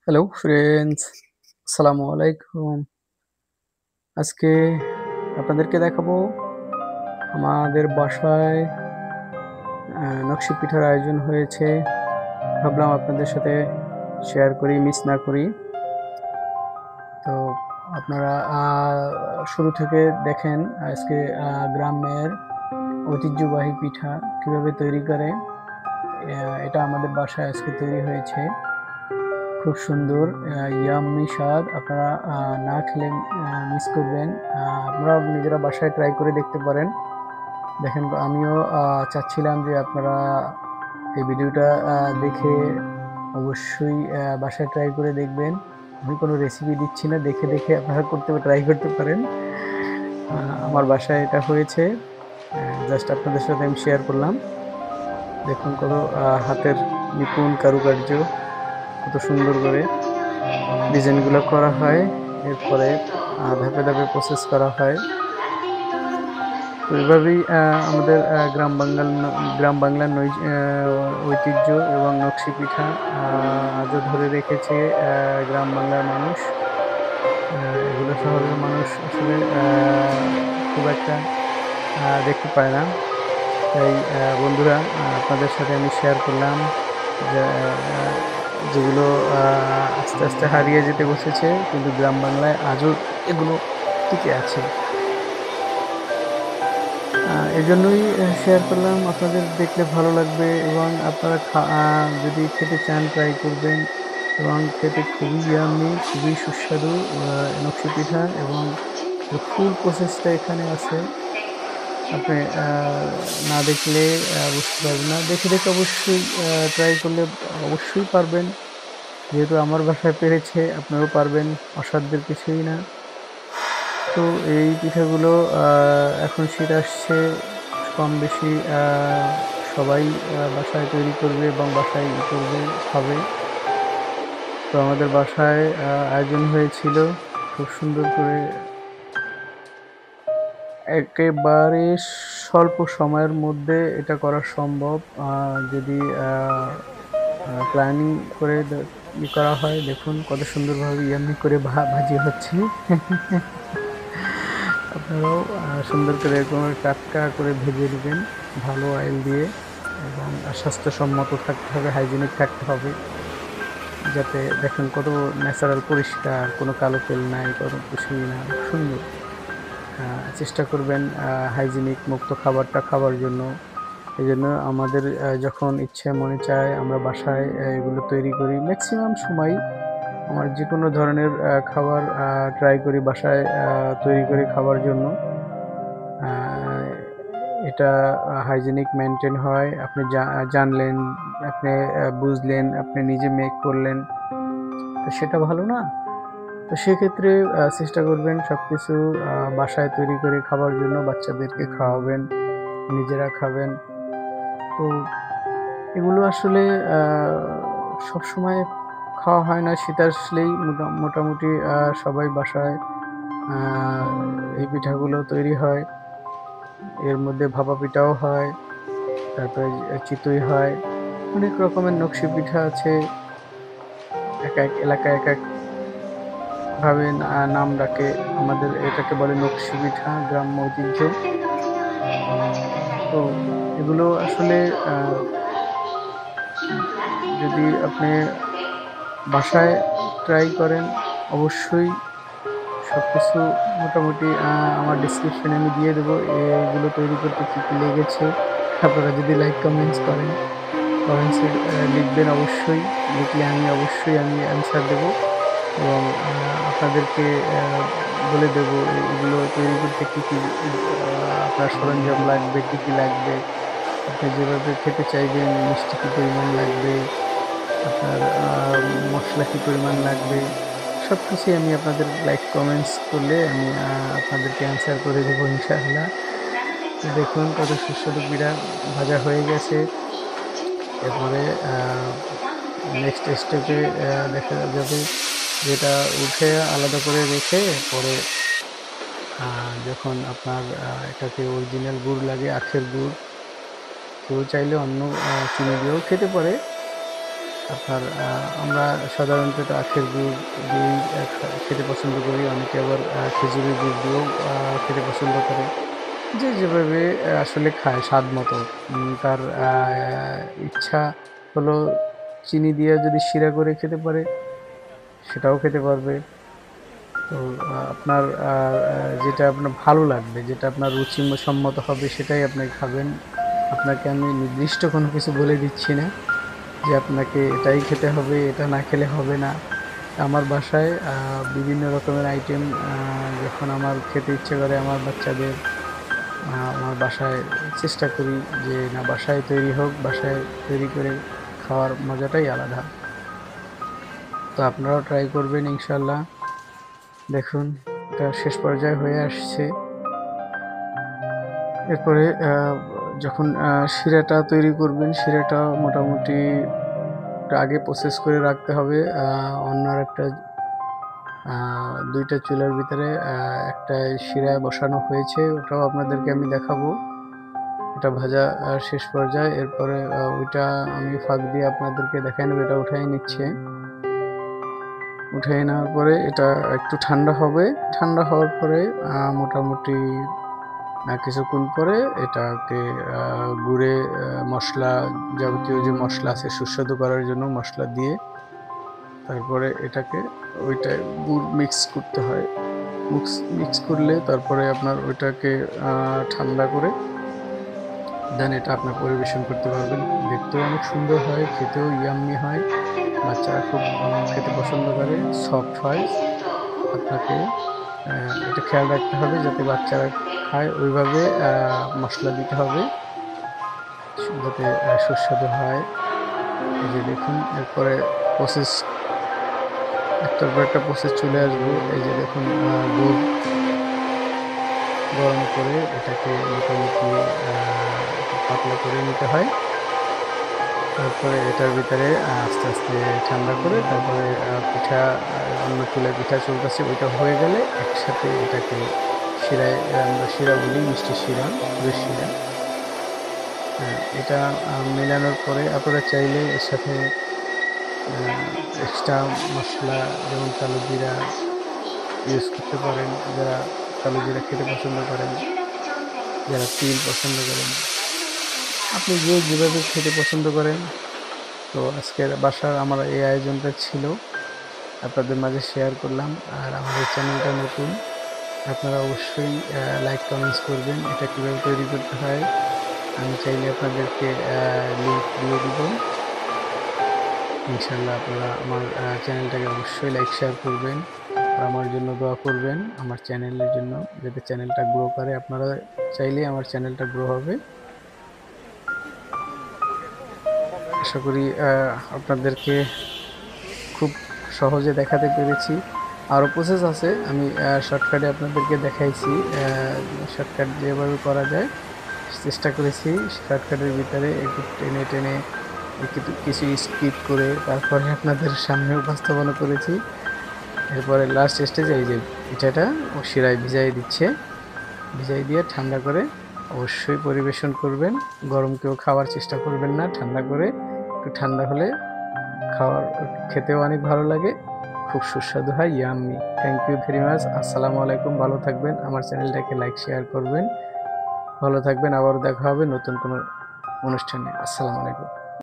Hello friends, আসসালামু আলাইকুম। আজকে আপনাদেরকে দেখাবো আমাদের বাসায় নকশি পিঠার আয়োজন হয়েছে। ভাবলাম আপনাদের সাথে শেয়ার করি, মিস না করি। তো আপনারা শুরু থেকে দেখেন আজকে গ্রামের ঐতিহ্যবাহী পিঠা কিভাবে তৈরি করে। এটা আমাদের বাসায় আজকে তৈরি হয়েছে। খুব সুন্দর ইয়াম্মি স্বাদ। আপনারা না খেলে মিস করবেন। আপনারাও নিজেরা বাসায় ট্রাই করে দেখতে পারেন। দেখেন আমিও চাচ্ছিলাম যে আপনারা এই ভিডিওটা দেখে অবশ্যই বাসায় ট্রাই করে দেখবেন। আমি কোনো রেসিপি দিচ্ছি না। দেখে আপনারা ট্রাই করতে পারেন। আমার বাসায় এটা হয়েছে। জাস্ট আপনাদের সাথে আমি শেয়ার করলাম। দেখুন কত হাতের নিপুণ কারুকার্য, কত সুন্দর করে ডিজাইনগুলো করা হয়। এরপরে ধাপে ধাপে প্রসেস করা হয়। তো এভাবেই আমাদের গ্রাম বাংলার ঐতিহ্য এবং নকশি পিঠা আজও ধরে রেখেছে গ্রাম বাংলার মানুষ। এগুলো শহরের মানুষ আসলে খুব একটা দেখতে পায় না। তাই বন্ধুরা, আপনাদের সাথে আমি শেয়ার করলাম যে যেগুলো আস্তে আস্তে হারিয়ে যেতে বসেছে, কিন্তু গ্রাম বাংলায় আজও এগুলো টিকে আছে। এজন্যই শেয়ার করলাম। আপনাদের দেখলে ভালো লাগবে এবং আপনারা যদি খেতে চান ট্রাই করবেন এবং খেতে খুবই ইয়াম্মি, খুবই সুস্বাদু নকশি পিঠা, এবং ফুল প্রসেসটা এখানে আছে। আপনি না দেখলে বুঝতে পারবেন না। দেখে অবশ্যই ট্রাই করলে অবশ্যই পারবেন। যেহেতু আমার বাসায় পেরেছে, আপনারাও পারবেন। অসাধ্যের কিছুই না। তো এই পিঠাগুলো এখন শীত আসছে, কম বেশি সবাই বাসায় তৈরি করবে এবং বাসায় করবে, খাবে। তো আমাদের বাসায় আয়োজন হয়েছিল খুব সুন্দর করে। একেবারে স্বল্প সময়ের মধ্যে এটা করা সম্ভব যদি প্ল্যানিং করে করা হয়। দেখুন কত সুন্দরভাবে ইয়াম্মি করে ভাজি হচ্ছে। আপনারাও সুন্দর করে এরকম টাটকা করে ভেজে নেবেন ভালো অয়েল দিয়ে, এবং স্বাস্থ্যসম্মত থাকতে হবে, হাইজেনিক থাকতে হবে, যাতে দেখেন কত ন্যাচারাল, পরিষ্কার, কোনো কালো তেল নাই, কোনো কিছুই না, সুন্দর। চেষ্টা করবেন হাইজেনিক মুক্ত খাবারটা খাবার জন্য। এই জন্য আমাদের যখন ইচ্ছে মনে চায় আমরা বাসায় এগুলো তৈরি করি। ম্যাক্সিমাম সময় আমার যে কোনো ধরনের খাবার ট্রাই করি বাসায় তৈরি করে খাবার জন্য। এটা হাইজেনিক মেনটেন হয়। আপনি জানলেন, আপনি বুঝলেন, আপনি নিজে মেক করলেন, তো সেটা ভালো না? তো সেক্ষেত্রে চেষ্টা করবেন সবকিছু বাসায় তৈরি করে খাবার জন্য। বাচ্চাদেরকে খাওয়াবেন, নিজেরা খাবেন। তো এগুলো আসলে সবসময় খাওয়া হয় না। শীত আসলেই মোটামুটি সবাই বাসায় আ এই পিঠাগুলো তৈরি হয়। এর মধ্যে ভাপা পিঠাও হয়, তারপরে চিতই হয়। অনেক রকমের নকশি পিঠা আছে। এক এলাকায় ভাবে নাম ডাকে। আমাদের এটাকে বলে নকশি পিঠা, গ্রাম্য ঐতিহ্য। তো এগুলো আসলে আ যদি আপনি বাসায় ট্রাই করেন, অবশ্যই সবকিছু মোটামুটি আমার ডেসক্রিপশনে আমি দিয়ে দেবো এগুলো তৈরি করতে কী লেগেছে। আপনারা যদি লাইক কমেন্টস করেন, কমেন্টসে লিখবেন অবশ্যই। লিখলে অবশ্যই আমি অ্যান্সার দেবো, এবং আপনাদেরকে বলে দেবো এগুলো তৈরি করতে কী আপনার সরঞ্জাম লাগবে, কী লাগবে। আপনি যেভাবে খেতে চাইবেন, মিষ্টি কী পরিমাণ লাগবে, আপনার মসলা কী পরিমাণ লাগবে, সবকিছুই আমি আপনাদের লাইক কমেন্টস করলে আমি আপনাদেরকে অ্যান্সার করে দেবো ইনশাআল্লাহ। তো দেখুন কত সুস্বাদু পিঠা ভাজা হয়ে গেছে। এরপরে নেক্সট স্টেপে দেখা যাবে যেটা উঠে আলাদা করে রেখে পরে যখন আপনার এটাকে অরিজিনাল গুড় লাগে, আখের গুড়, কেউ চাইলে অন্য চিনি দিয়েও খেতে পারে। আপনার আমরা সাধারণত এটা আখের গুড় দিয়েই খেতে পছন্দ করি। অনেকে আবার খেজুরের গুড় দিয়েও খেতে পছন্দ করে। যে যেভাবে আসলে খায় স্বাদ মতো। তার ইচ্ছা হলো চিনি দিয়ে যদি শিরা করে খেতে পারে, সেটাও খেতে পারবে। তো আপনার যেটা আপনার ভালো লাগবে, যেটা আপনার রুচিসম্মত হবে সেটাই আপনি খাবেন। আপনাকে আমি নির্দিষ্ট কোনো কিছু বলে দিচ্ছি না যে আপনাকে এটাই খেতে হবে, এটা না খেলে হবে না। আমার বাসায় বিভিন্ন রকমের আইটেম যখন আমার খেতে ইচ্ছে করে আমার বাচ্চাদের, আমার বাসায় চেষ্টা করি যে না বাসায় তৈরি হোক, বাসায় তৈরি করে খাওয়ার মজাটাই আলাদা। তো আপনারাও ট্রাই করবেন ইনশাআল্লাহ। দেখুন এটা শেষ পর্যায়ে হয়ে আসছে। এরপরে যখন শিরাটা তৈরি করবেন, শিরাটা মোটামুটি একটু আগে প্রসেস করে রাখতে হবে। অন্য আরেকটা ২ টা চুলার ভিতরে একটা শিরা বসানো হয়েছে, ওটাও আপনাদেরকে আমি দেখাবো। এটা ভাজা শেষ পর্যায়ে। এরপরে ওইটা আমি ফাঁক দিয়ে আপনাদেরকে দেখাই নেব, এটা উঠাই নিচ্ছে। উঠিয়ে নেওয়ার পরে এটা একটু ঠান্ডা হবে। ঠান্ডা হওয়ার পরে মোটামুটি কিছুক্ষণ পরে এটাকে গুঁড়ে মশলা, যাবতীয় যে মশলা আছে সুস্বাদু করার জন্য মশলা দিয়ে তারপরে এটাকে ওইটায় গুড় মিক্স করতে হয়। মিক্স করলে তারপরে আপনার ওইটাকে ঠান্ডা করে দেন এটা আপনার পরিবেশন করতে পারবেন। দেখতেও অনেক সুন্দর হয়, খেতেও ইয়াম্মি হয়। বাচ্চারা খুব খেতে পছন্দ করে, সফট হয়। আপনাকে এটা খেয়াল রাখতে হবে যাতে বাচ্চারা খায়, ওইভাবে মশলা দিতে হবে যাতে সুস্বাদু হয়। এই যে দেখুন এরপরে প্রসেস একটার পর একটা প্রসেস চলে আসবে। এই যে দেখুন দুধ গরম করে এটাকে মোটামুটি একটু পাতলা করে নিতে হয়। তারপরে এটার ভিতরে আস্তে আস্তে ঠান্ডা করে তারপরে পিঠা, অন্য চুলায় পিঠা চলতেছে, ওইটা হয়ে গেলে একসাথে এটাকে শিরায়, আমরা শিরা বলি মিষ্টি শিরা, গুড়ের শিরা। এটা মেলানোর পরে আপনারা চাইলে এর সাথে এক্সট্রা মশলা যেমন কালো জিরা ইউজ করতে পারেন, যারা কালো জিরা খেতে পছন্দ করেন, যারা তিল পছন্দ করেন, আপনি যে যেভাবে খেতে পছন্দ করেন। তো আজকের বাসার আমার এই আয়োজনটা ছিল, আপনাদের মাঝে শেয়ার করলাম। আর আমার এই চ্যানেলটা নতুন, আপনারা অবশ্যই লাইক কমেন্টস করবেন। এটা কীভাবে তৈরি করতে হয় আমি চাইলে আপনাদেরকে লিঙ্ক দিয়ে দিব। ইনশাল্লাহ আপনারা আমার চ্যানেলটাকে অবশ্যই লাইক শেয়ার করবেন আর আমার জন্য দোয়া করবেন, আমার চ্যানেলের জন্য, যাতে চ্যানেলটা গ্রো করে। আপনারা চাইলে আমার চ্যানেলটা গ্রো হবে। আশা করি আপনাদেরকে খুব সহজে দেখাতে পেরেছি। আরও প্রসেস আছে, আমি শর্টকাটে আপনাদেরকে দেখাইছি। শর্টকাট যেভাবে করা যায় চেষ্টা করেছি, শর্টকাটের ভিতরে একটু টেনে টেনে একটু কিছু স্কিপ করে তারপরে আপনাদের সামনে উপস্থাপনা করেছি। এরপরে লাস্ট স্টেজে এই যে পিঠাটা ও শিরায় ভিজাই দিচ্ছে, ভিজাই দিয়ে ঠান্ডা করে অবশ্যই পরিবেশন করবেন। গরম কেউ খাওয়ার চেষ্টা করবেন না, ঠান্ডা করে, একটু ঠান্ডা হলে খেতেও অনেক ভালো লাগে, খুব সুস্বাদু হয়, yummy. Thank you very much. আসসালামু আলাইকুম, ভালো থাকবেন। আমার চ্যানেলটাকে লাইক শেয়ার করবেন। ভালো থাকবেন, আবারও দেখা হবে নতুন কোনো অনুষ্ঠানে। আসসালামু আলাইকুম।